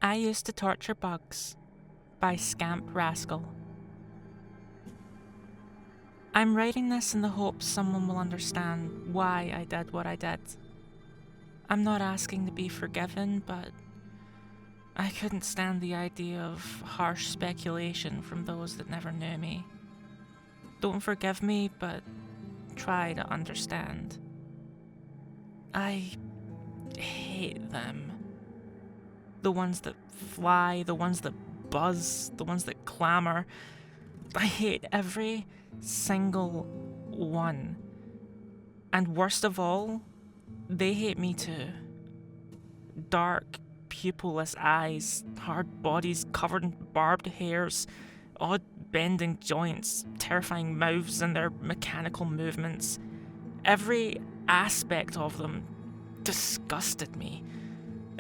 I Used to Torture Bugs by ScampRascal. I'm writing this in the hopes someone will understand why I did what I did. I'm not asking to be forgiven, but I couldn't stand the idea of harsh speculation from those that never knew me. Don't forgive me, but try to understand. I hate them. The ones that fly, the ones that buzz, the ones that clamor. I hate every single one. And worst of all, they hate me too. Dark, pupilless eyes, hard bodies covered in barbed hairs, odd bending joints, terrifying mouths and their mechanical movements. Every aspect of them disgusted me.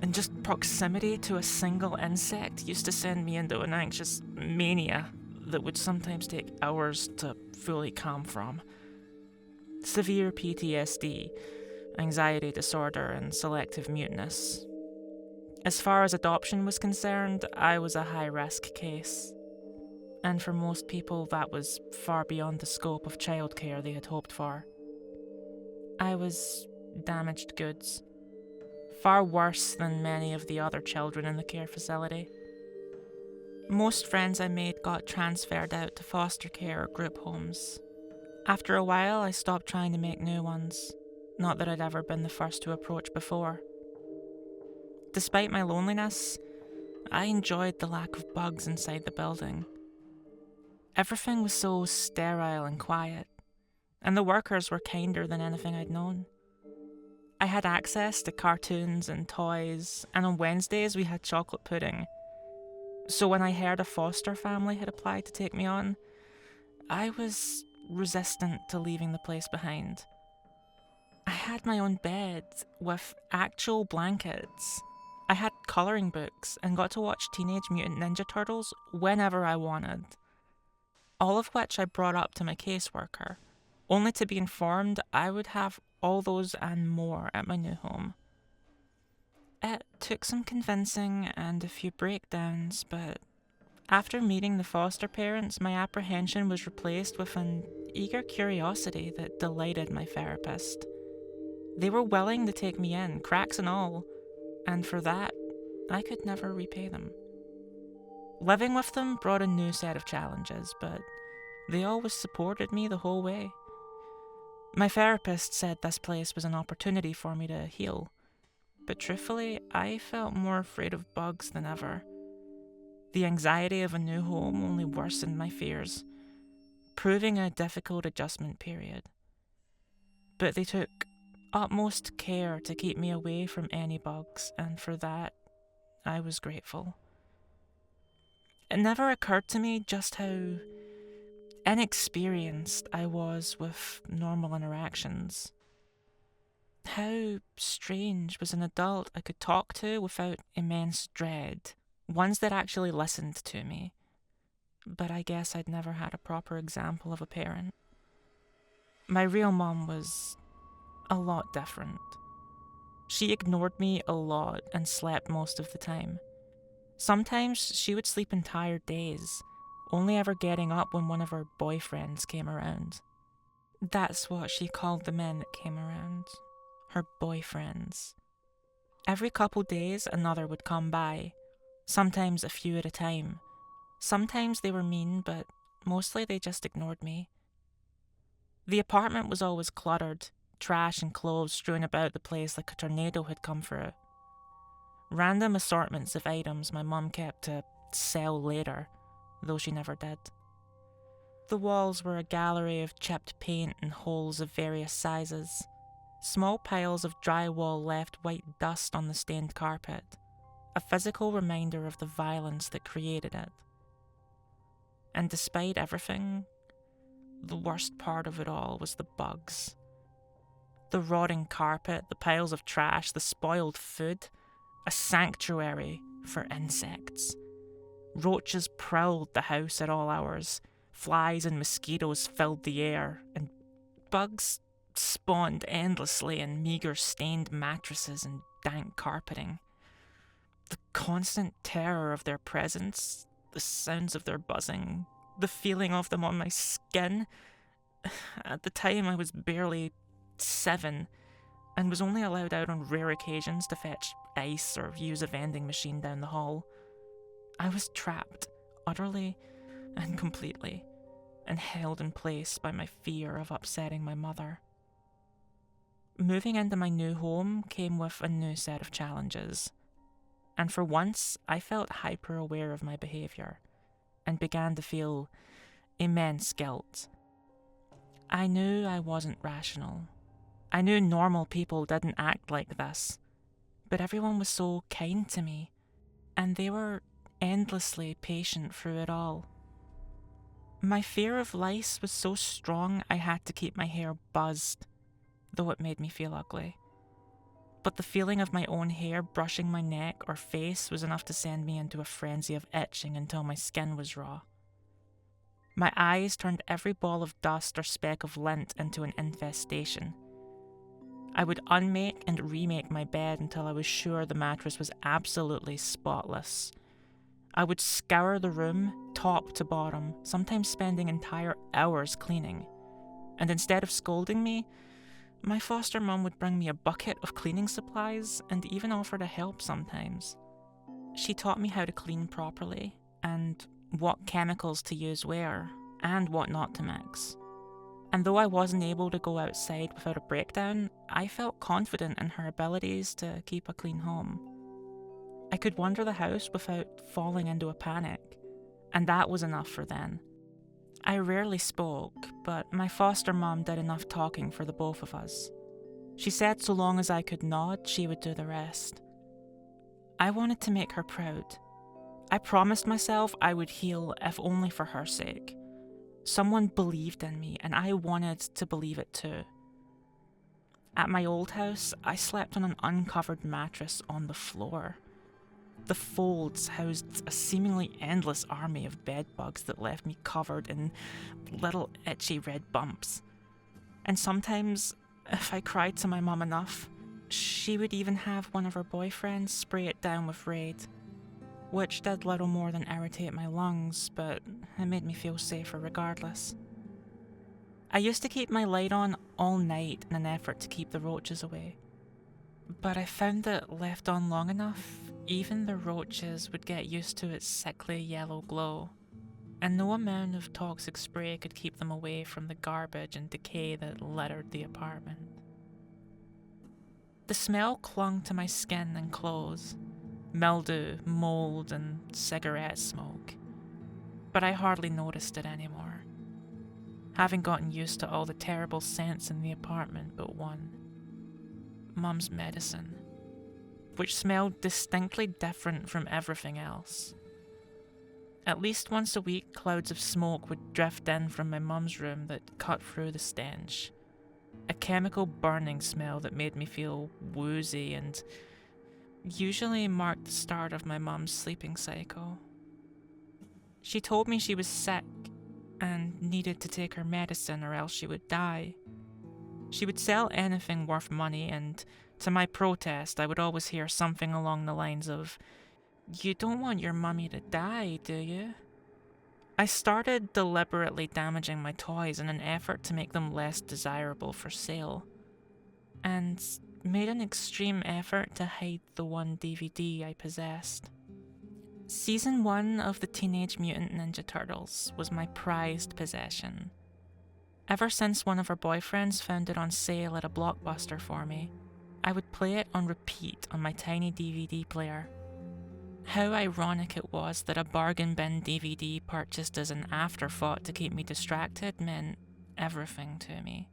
And just proximity to a single insect used to send me into an anxious mania that would sometimes take hours to fully calm from. Severe PTSD, anxiety disorder, and selective muteness. As far as adoption was concerned, I was a high-risk case. And for most people, that was far beyond the scope of childcare they had hoped for. I was damaged goods. Far worse than many of the other children in the care facility. Most friends I made got transferred out to foster care or group homes. After a while, I stopped trying to make new ones. Not that I'd ever been the first to approach before. Despite my loneliness, I enjoyed the lack of bugs inside the building. Everything was so sterile and quiet, and the workers were kinder than anything I'd known. I had access to cartoons and toys, and on Wednesdays we had chocolate pudding. So when I heard a foster family had applied to take me on, I was resistant to leaving the place behind. I had my own bed with actual blankets. I had colouring books and got to watch Teenage Mutant Ninja Turtles whenever I wanted. All of which I brought up to my caseworker, only to be informed I would have all those and more at my new home. It took some convincing and a few breakdowns, but after meeting the foster parents, my apprehension was replaced with an eager curiosity that delighted my therapist. They were willing to take me in, cracks and all, and for that, I could never repay them. Living with them brought a new set of challenges, but they always supported me the whole way. My therapist said this place was an opportunity for me to heal, but truthfully, I felt more afraid of bugs than ever. The anxiety of a new home only worsened my fears, proving a difficult adjustment period. But they took utmost care to keep me away from any bugs, and for that, I was grateful. It never occurred to me just how inexperienced I was with normal interactions. How strange was an adult I could talk to without immense dread, ones that actually listened to me. But I guess I'd never had a proper example of a parent. My real mom was a lot different. She ignored me a lot and slept most of the time. Sometimes she would sleep entire days, only ever getting up when one of her boyfriends came around. That's what she called the men that came around. Her boyfriends. Every couple days, another would come by, sometimes a few at a time. Sometimes they were mean, but mostly they just ignored me. The apartment was always cluttered, trash and clothes strewn about the place like a tornado had come through. Random assortments of items my mum kept to sell later, though she never did. The walls were a gallery of chipped paint and holes of various sizes. Small piles of drywall left white dust on the stained carpet, a physical reminder of the violence that created it. And despite everything, the worst part of it all was the bugs. The rotting carpet, the piles of trash, the spoiled food, a sanctuary for insects. Roaches prowled the house at all hours, flies and mosquitoes filled the air, and bugs spawned endlessly in meagre stained mattresses and dank carpeting. The constant terror of their presence, the sounds of their buzzing, the feeling of them on my skin. At the time, I was barely 7 and was only allowed out on rare occasions to fetch ice or use a vending machine down the hall. I was trapped, utterly and completely, and held in place by my fear of upsetting my mother. Moving into my new home came with a new set of challenges, and for once I felt hyper-aware of my behaviour and began to feel immense guilt. I knew I wasn't rational. I knew normal people didn't act like this, but everyone was so kind to me, and they were endlessly patient through it all. My fear of lice was so strong I had to keep my hair buzzed, though it made me feel ugly. But the feeling of my own hair brushing my neck or face was enough to send me into a frenzy of itching until my skin was raw. My eyes turned every ball of dust or speck of lint into an infestation. I would unmake and remake my bed until I was sure the mattress was absolutely spotless. I would scour the room, top to bottom, sometimes spending entire hours cleaning. And instead of scolding me, my foster mum would bring me a bucket of cleaning supplies and even offer to help sometimes. She taught me how to clean properly, and what chemicals to use where, and what not to mix. And though I wasn't able to go outside without a breakdown, I felt confident in her abilities to keep a clean home. I could wander the house without falling into a panic, and that was enough for then. I rarely spoke, but my foster mum did enough talking for the both of us. She said so long as I could nod, she would do the rest. I wanted to make her proud. I promised myself I would heal if only for her sake. Someone believed in me, and I wanted to believe it too. At my old house, I slept on an uncovered mattress on the floor. The folds housed a seemingly endless army of bedbugs that left me covered in little itchy red bumps. And sometimes, if I cried to my mum enough, she would even have one of her boyfriends spray it down with Raid, which did little more than irritate my lungs, but it made me feel safer regardless. I used to keep my light on all night in an effort to keep the roaches away, but I found that left on long enough, even the roaches would get used to its sickly yellow glow, and no amount of toxic spray could keep them away from the garbage and decay that littered the apartment. The smell clung to my skin and clothes, mildew, mold, and cigarette smoke, but I hardly noticed it anymore, having gotten used to all the terrible scents in the apartment but one: Mum's medicine, which smelled distinctly different from everything else. At least once a week, clouds of smoke would drift in from my mum's room that cut through the stench, a chemical burning smell that made me feel woozy and usually marked the start of my mum's sleeping cycle. She told me she was sick and needed to take her medicine or else she would die. She would sell anything worth money, and to my protest, I would always hear something along the lines of, "You don't want your mummy to die, do you?" I started deliberately damaging my toys in an effort to make them less desirable for sale, and made an extreme effort to hide the one DVD I possessed. Season 1 of the Teenage Mutant Ninja Turtles was my prized possession. Ever since one of her boyfriends found it on sale at a Blockbuster for me, I would play it on repeat on my tiny DVD player. How ironic it was that a bargain bin DVD purchased as an afterthought to keep me distracted meant everything to me.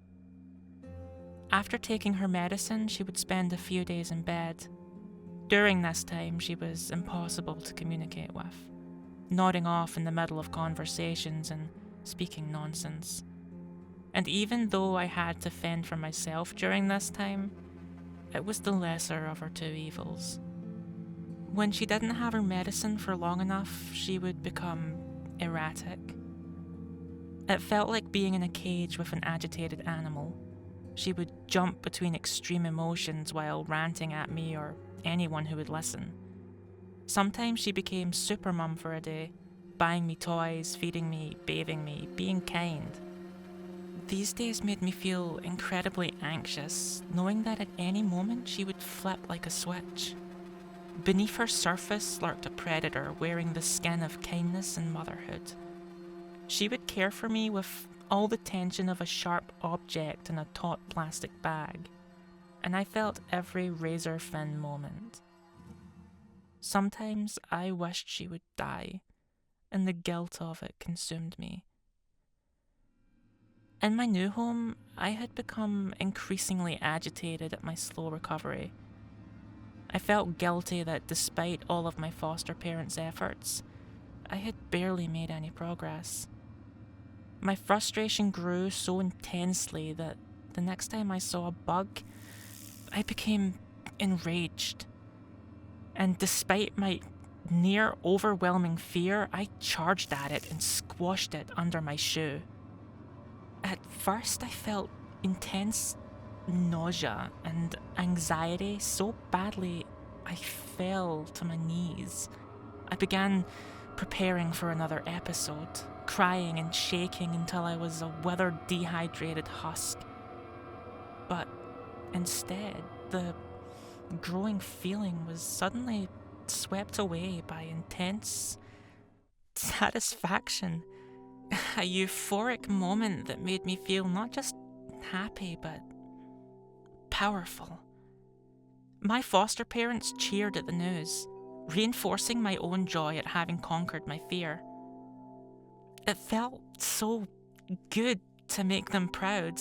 After taking her medicine, she would spend a few days in bed. During this time, she was impossible to communicate with, nodding off in the middle of conversations and speaking nonsense. And even though I had to fend for myself during this time, it was the lesser of her two evils. When she didn't have her medicine for long enough, she would become erratic. It felt like being in a cage with an agitated animal. She would jump between extreme emotions while ranting at me or anyone who would listen. Sometimes she became super mum for a day, buying me toys, feeding me, bathing me, being kind. These days made me feel incredibly anxious, knowing that at any moment she would flip like a switch. Beneath her surface lurked a predator wearing the skin of kindness and motherhood. She would care for me with all the tension of a sharp object in a taut plastic bag, and I felt every razor thin moment. Sometimes I wished she would die, and the guilt of it consumed me. In my new home, I had become increasingly agitated at my slow recovery. I felt guilty that despite all of my foster parents' efforts, I had barely made any progress. My frustration grew so intensely that the next time I saw a bug, I became enraged. And despite my near overwhelming fear, I charged at it and squashed it under my shoe. At first, I felt intense nausea and anxiety so badly I fell to my knees. I began preparing for another episode, crying and shaking until I was a withered, dehydrated husk. But instead, the growing feeling was suddenly swept away by intense satisfaction. A euphoric moment that made me feel not just happy, but powerful. My foster parents cheered at the news, reinforcing my own joy at having conquered my fear. It felt so good to make them proud,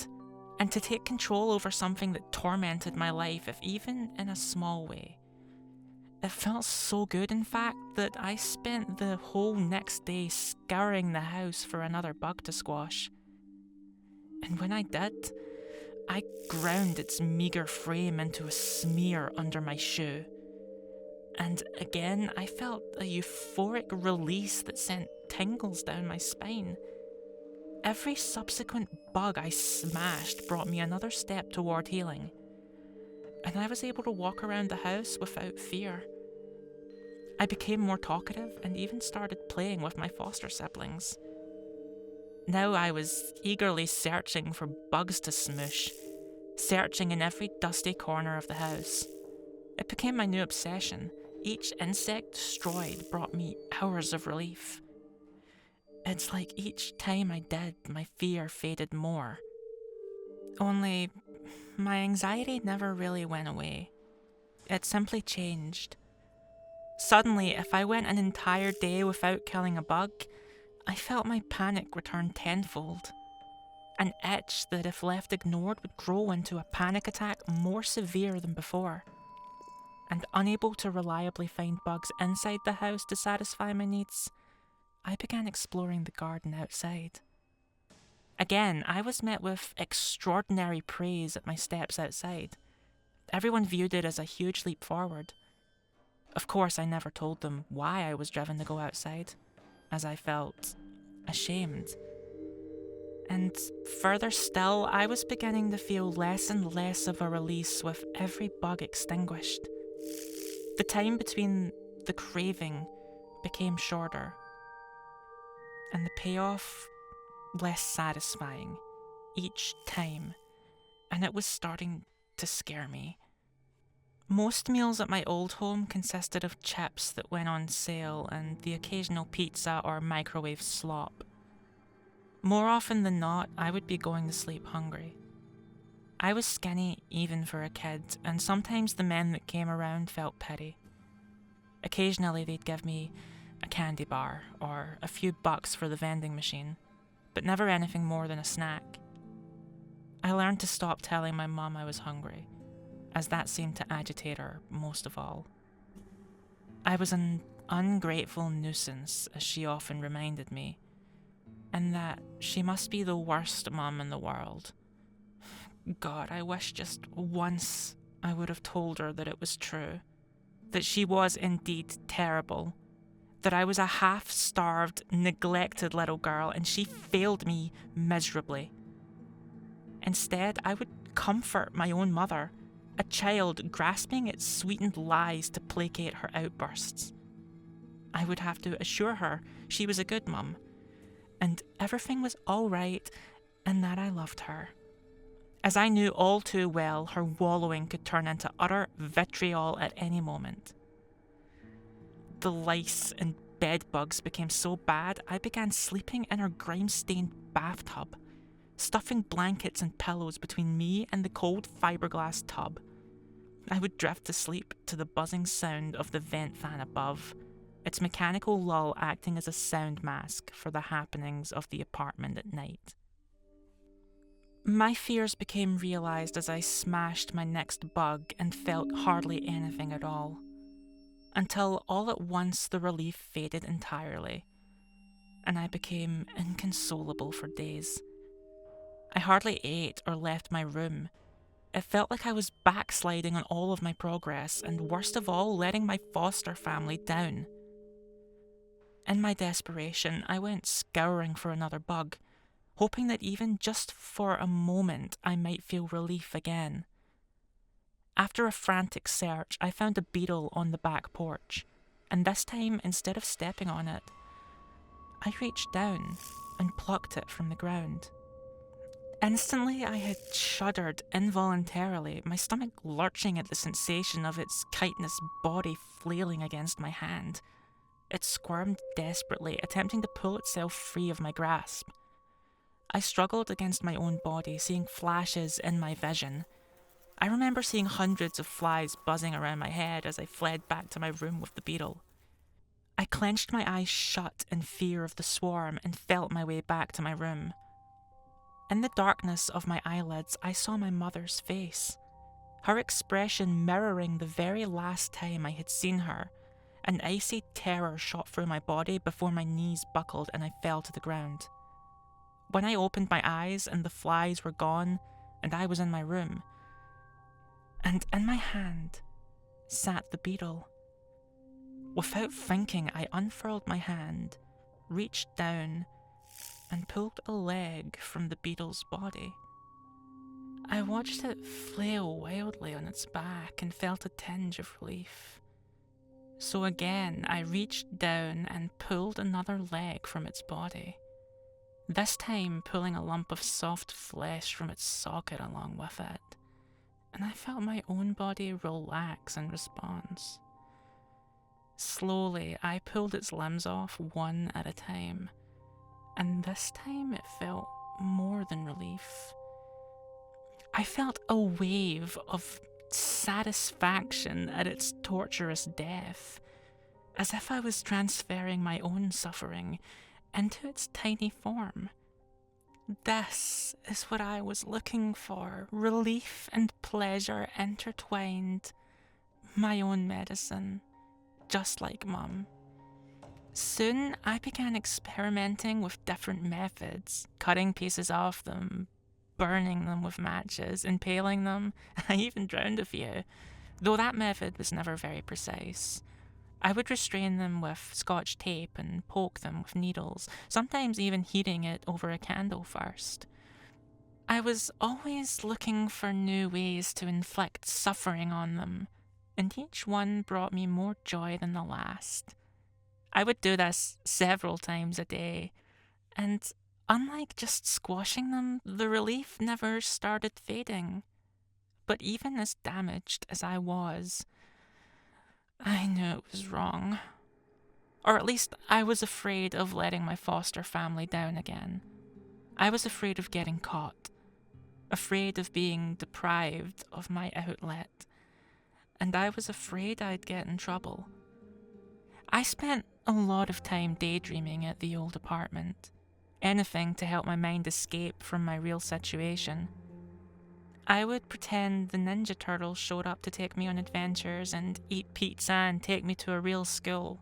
and to take control over something that tormented my life, if even in a small way. It felt so good, in fact, that I spent the whole next day scouring the house for another bug to squash. And when I did, I ground its meagre frame into a smear under my shoe. And again, I felt a euphoric release that sent tingles down my spine. Every subsequent bug I smashed brought me another step toward healing, and I was able to walk around the house without fear. I became more talkative and even started playing with my foster siblings. Now I was eagerly searching for bugs to smoosh, searching in every dusty corner of the house. It became my new obsession. Each insect destroyed brought me hours of relief. It's like each time I did, my fear faded more. Only, my anxiety never really went away. It simply changed. Suddenly, if I went an entire day without killing a bug, I felt my panic return tenfold. An itch that, if left ignored, would grow into a panic attack more severe than before. And unable to reliably find bugs inside the house to satisfy my needs, I began exploring the garden outside. Again, I was met with extraordinary praise at my steps outside. Everyone viewed it as a huge leap forward. Of course, I never told them why I was driven to go outside, as I felt ashamed. And further still, I was beginning to feel less and less of a release with every bug extinguished. The time between the craving became shorter, and the payoff less satisfying each time, and it was starting to scare me. Most meals at my old home consisted of chips that went on sale and the occasional pizza or microwave slop. More often than not, I would be going to sleep hungry. I was skinny even for a kid, and sometimes the men that came around felt pity. Occasionally they'd give me a candy bar or a few bucks for the vending machine, but never anything more than a snack. I learned to stop telling my mum I was hungry, as that seemed to agitate her most of all. I was an ungrateful nuisance, as she often reminded me, and that she must be the worst mum in the world. God, I wish just once I would have told her that it was true, that she was indeed terrible, that I was a half-starved, neglected little girl, and she failed me miserably. Instead, I would comfort my own mother, a child grasping at sweetened lies to placate her outbursts. I would have to assure her she was a good mum, and everything was all right, and that I loved her. As I knew all too well, her wallowing could turn into utter vitriol at any moment. The lice and bed bugs became so bad, I began sleeping in her grime-stained bathtub, stuffing blankets and pillows between me and the cold fiberglass tub. I would drift to sleep to the buzzing sound of the vent fan above, its mechanical lull acting as a sound mask for the happenings of the apartment at night. My fears became realised as I smashed my next bug and felt hardly anything at all, until all at once the relief faded entirely, and I became inconsolable for days. I hardly ate or left my room. It felt like I was backsliding on all of my progress, and worst of all, letting my foster family down. In my desperation, I went scouring for another bug, hoping that even just for a moment I might feel relief again. After a frantic search, I found a beetle on the back porch, and this time, instead of stepping on it, I reached down and plucked it from the ground. Instantly, I had shuddered involuntarily, my stomach lurching at the sensation of its chitinous body flailing against my hand. It squirmed desperately, attempting to pull itself free of my grasp. I struggled against my own body, seeing flashes in my vision. I remember seeing hundreds of flies buzzing around my head as I fled back to my room with the beetle. I clenched my eyes shut in fear of the swarm and felt my way back to my room. In the darkness of my eyelids, I saw my mother's face, her expression mirroring the very last time I had seen her. An icy terror shot through my body before my knees buckled and I fell to the ground. When I opened my eyes and the flies were gone and I was in my room, and in my hand sat the beetle. Without thinking, I unfurled my hand, reached down, and pulled a leg from the beetle's body. I watched it flail wildly on its back and felt a tinge of relief. So again, I reached down and pulled another leg from its body, this time pulling a lump of soft flesh from its socket along with it, and I felt my own body relax in response. Slowly, I pulled its limbs off one at a time, and this time it felt more than relief. I felt a wave of satisfaction at its torturous death, as if I was transferring my own suffering into its tiny form. This is what I was looking for, relief and pleasure intertwined, my own medicine, just like Mum. Soon I began experimenting with different methods, cutting pieces off them, burning them with matches, impaling them. I even drowned a few, though that method was never very precise. I would restrain them with Scotch tape and poke them with needles, sometimes even heating it over a candle first. I was always looking for new ways to inflict suffering on them, and each one brought me more joy than the last. I would do this several times a day, and unlike just squashing them, the relief never started fading. But even as damaged as I was, I knew it was wrong. Or at least I was afraid of letting my foster family down again. I was afraid of getting caught, afraid of being deprived of my outlet, and I was afraid I'd get in trouble. I spent a lot of time daydreaming at the old apartment, anything to help my mind escape from my real situation. I would pretend the Ninja Turtles showed up to take me on adventures and eat pizza and take me to a real school.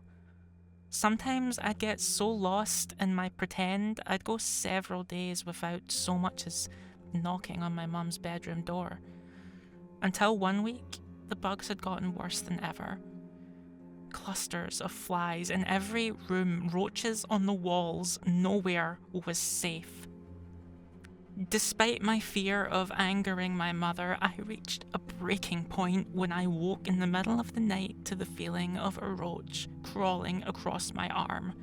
Sometimes I'd get so lost in my pretend I'd go several days without so much as knocking on my mum's bedroom door. Until one week, the bugs had gotten worse than ever. Clusters of flies in every room, roaches on the walls, nowhere was safe. Despite my fear of angering my mother, I reached a breaking point when I woke in the middle of the night to the feeling of a roach crawling across my arm.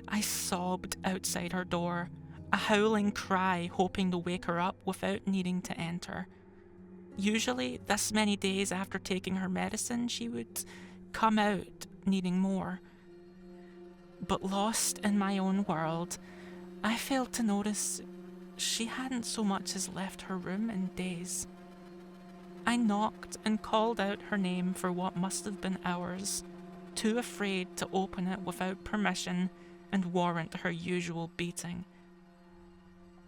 I sobbed outside her door, a howling cry, hoping to wake her up without needing to enter. Usually, this many days after taking her medicine, she would come out needing more. But lost in my own world, I failed to notice she hadn't so much as left her room in days. I knocked and called out her name for what must have been hours, too afraid to open it without permission and warrant her usual beating.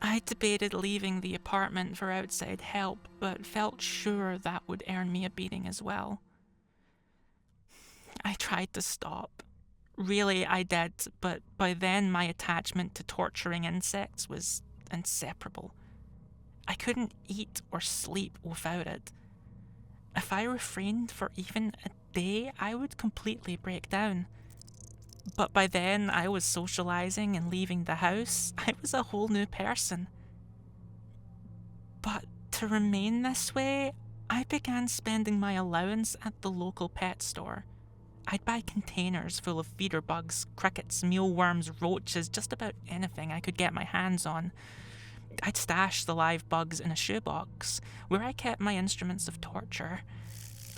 I debated leaving the apartment for outside help, but felt sure that would earn me a beating as well. I tried to stop. Really, I did, but by then my attachment to torturing insects was inseparable. I couldn't eat or sleep without it. If I refrained for even a day, I would completely break down. But by then, I was socializing and leaving the house. I was a whole new person. But to remain this way, I began spending my allowance at the local pet store. I'd buy containers full of feeder bugs, crickets, mealworms, roaches, just about anything I could get my hands on. I'd stash the live bugs in a shoebox, where I kept my instruments of torture.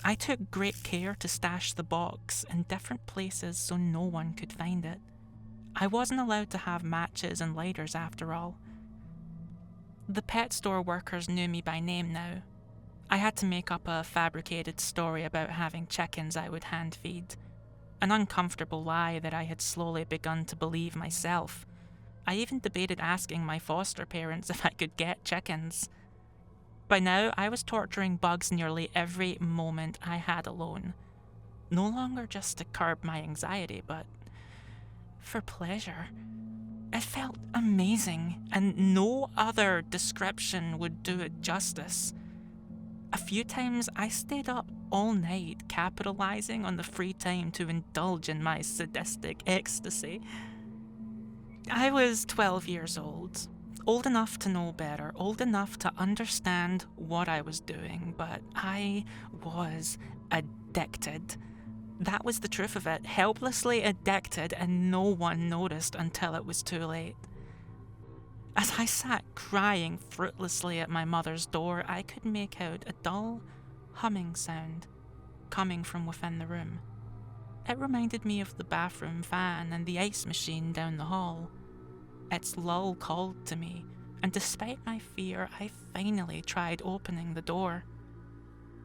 I took great care to stash the box in different places so no one could find it. I wasn't allowed to have matches and lighters after all. The pet store workers knew me by name now. I had to make up a fabricated story about having chickens I would hand feed. An uncomfortable lie that I had slowly begun to believe myself. I even debated asking my foster parents if I could get chickens. By now, I was torturing bugs nearly every moment I had alone. No longer just to curb my anxiety, but for pleasure. It felt amazing, and no other description would do it justice. A few times I stayed up all night, capitalizing on the free time to indulge in my sadistic ecstasy. I was 12 years old enough to know better, old enough to understand what I was doing, but I was addicted. That was the truth of it, helplessly addicted, and no one noticed until it was too late. As I sat crying fruitlessly at my mother's door, I could make out a dull, humming sound coming from within the room. It reminded me of the bathroom fan and the ice machine down the hall. Its lull called to me, and despite my fear, I finally tried opening the door.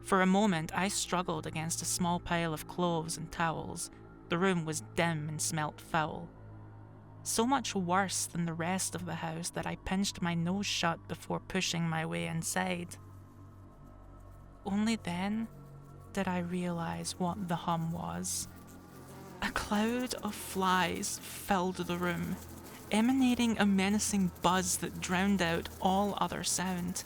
For a moment, I struggled against a small pile of clothes and towels. The room was dim and smelt foul. So much worse than the rest of the house that I pinched my nose shut before pushing my way inside. Only then did I realize what the hum was. A cloud of flies filled the room, emanating a menacing buzz that drowned out all other sound.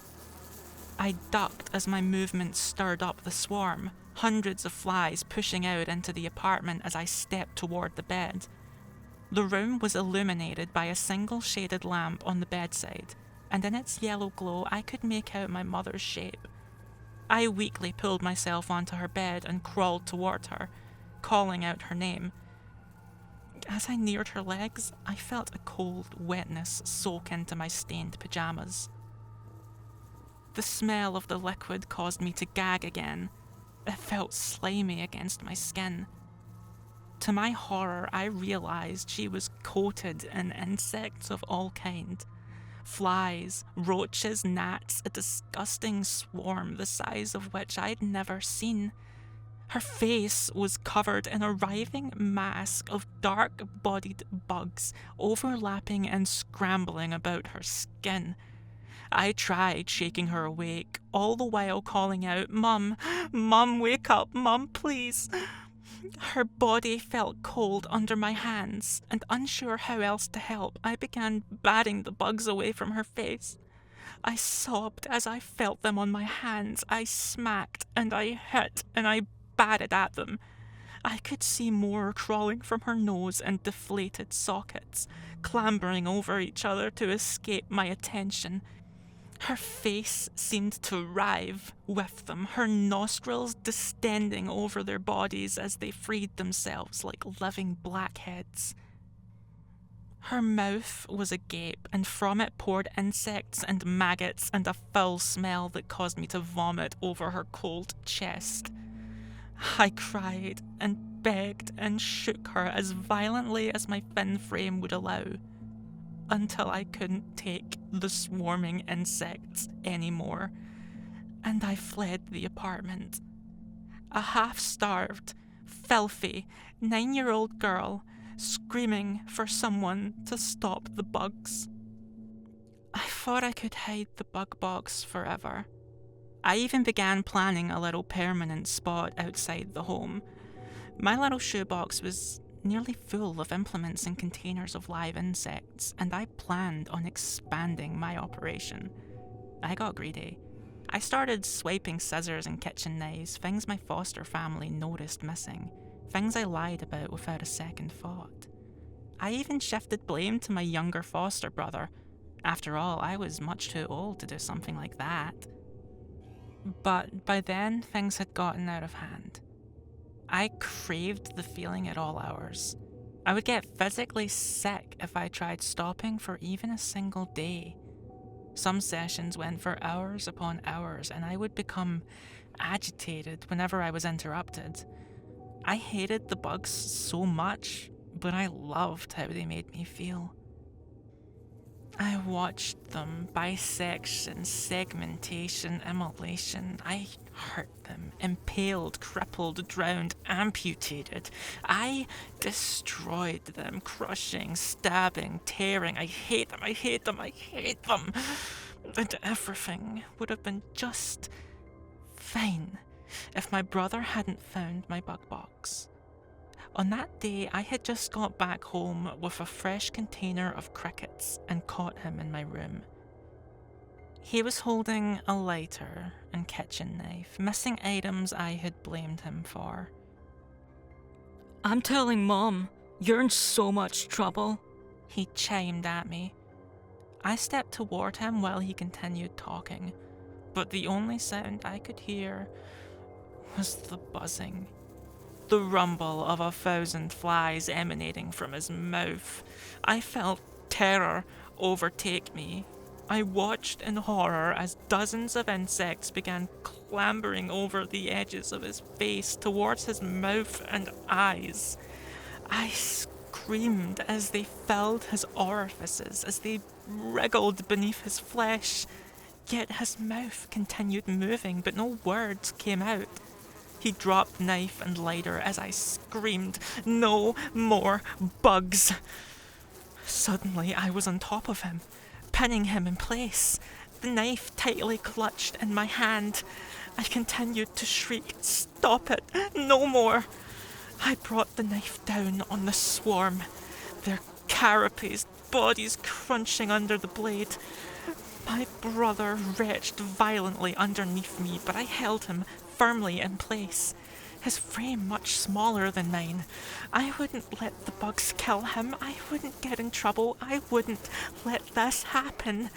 I ducked as my movement stirred up the swarm, hundreds of flies pushing out into the apartment as I stepped toward the bed. The room was illuminated by a single shaded lamp on the bedside, and in its yellow glow I could make out my mother's shape. I weakly pulled myself onto her bed and crawled toward her, calling out her name. As I neared her legs, I felt a cold wetness soak into my stained pajamas. The smell of the liquid caused me to gag again. It felt slimy against my skin. To my horror, I realized she was coated in insects of all kinds. Flies, roaches, gnats, a disgusting swarm the size of which I'd never seen. Her face was covered in a writhing mask of dark-bodied bugs overlapping and scrambling about her skin. I tried shaking her awake, all the while calling out, "Mum, Mum, wake up, Mum, please." Her body felt cold under my hands, and unsure how else to help, I began batting the bugs away from her face. I sobbed as I felt them on my hands. I smacked, and I hit, and I batted at them. I could see more crawling from her nose and deflated sockets, clambering over each other to escape my attention. Her face seemed to writhe with them, her nostrils distending over their bodies as they freed themselves like living blackheads. Her mouth was agape, and from it poured insects and maggots and a foul smell that caused me to vomit over her cold chest. I cried and begged and shook her as violently as my thin frame would allow, until I couldn't take the swarming insects anymore, and I fled the apartment. A half-starved, filthy, 9-year-old girl screaming for someone to stop the bugs. I thought I could hide the bug box forever. I even began planning a little permanent spot outside the home. My little shoebox was nearly full of implements and containers of live insects, and I planned on expanding my operation. I got greedy. I started swiping scissors and kitchen knives, things my foster family noticed missing, things I lied about without a second thought. I even shifted blame to my younger foster brother. After all, I was much too old to do something like that. But by then, things had gotten out of hand. I craved the feeling at all hours. I would get physically sick if I tried stopping for even a single day. Some sessions went for hours upon hours, and I would become agitated whenever I was interrupted. I hated the bugs so much, but I loved how they made me feel. I watched them, bisection, segmentation, immolation. I hurt them, impaled, crippled, drowned, amputated. I destroyed them, crushing, stabbing, tearing. I hate them, I hate them, I hate them. And everything would have been just fine if my brother hadn't found my bug box. On that day, I had just got back home with a fresh container of crickets and caught him in my room. He was holding a lighter and kitchen knife, missing items I had blamed him for. "I'm telling Mom, you're in so much trouble," he chimed at me. I stepped toward him while he continued talking, but the only sound I could hear was the buzzing. The rumble of 1,000 flies emanating from his mouth. I felt terror overtake me. I watched in horror as dozens of insects began clambering over the edges of his face towards his mouth and eyes. I screamed as they filled his orifices, as they wriggled beneath his flesh. Yet his mouth continued moving, but no words came out. He dropped knife and lighter as I screamed, "No more bugs!" Suddenly, I was on top of him, pinning him in place, the knife tightly clutched in my hand. I continued to shriek, "Stop it! No more!" I brought the knife down on the swarm, their carapaced bodies crunching under the blade. My brother retched violently underneath me, but I held him firmly in place, his frame much smaller than mine. I wouldn't let the bugs kill him. I wouldn't get in trouble. I wouldn't let this happen.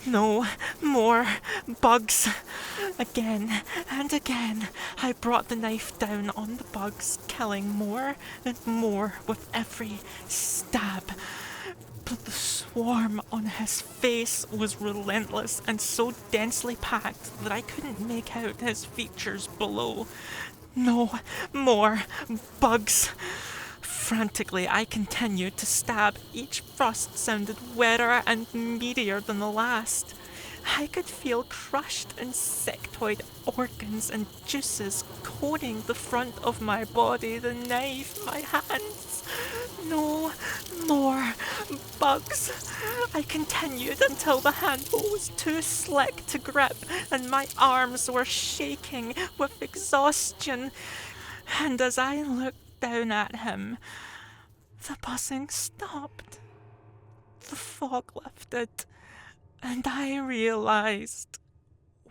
No more bugs. Again and again, I brought the knife down on the bugs, killing more and more with every stab. But the swarm on his face was relentless and so densely packed that I couldn't make out his features below. No more bugs. Frantically, I continued to stab. Each thrust sounded wetter and meatier than the last. I could feel crushed insectoid organs and juices coating the front of my body, the knife, my hands. No more bugs. I continued until the handle was too slick to grip and my arms were shaking with exhaustion. And as I looked down at him, the buzzing stopped. The fog lifted, and I realized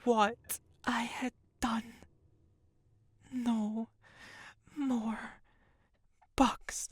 what I had done. No more bugs.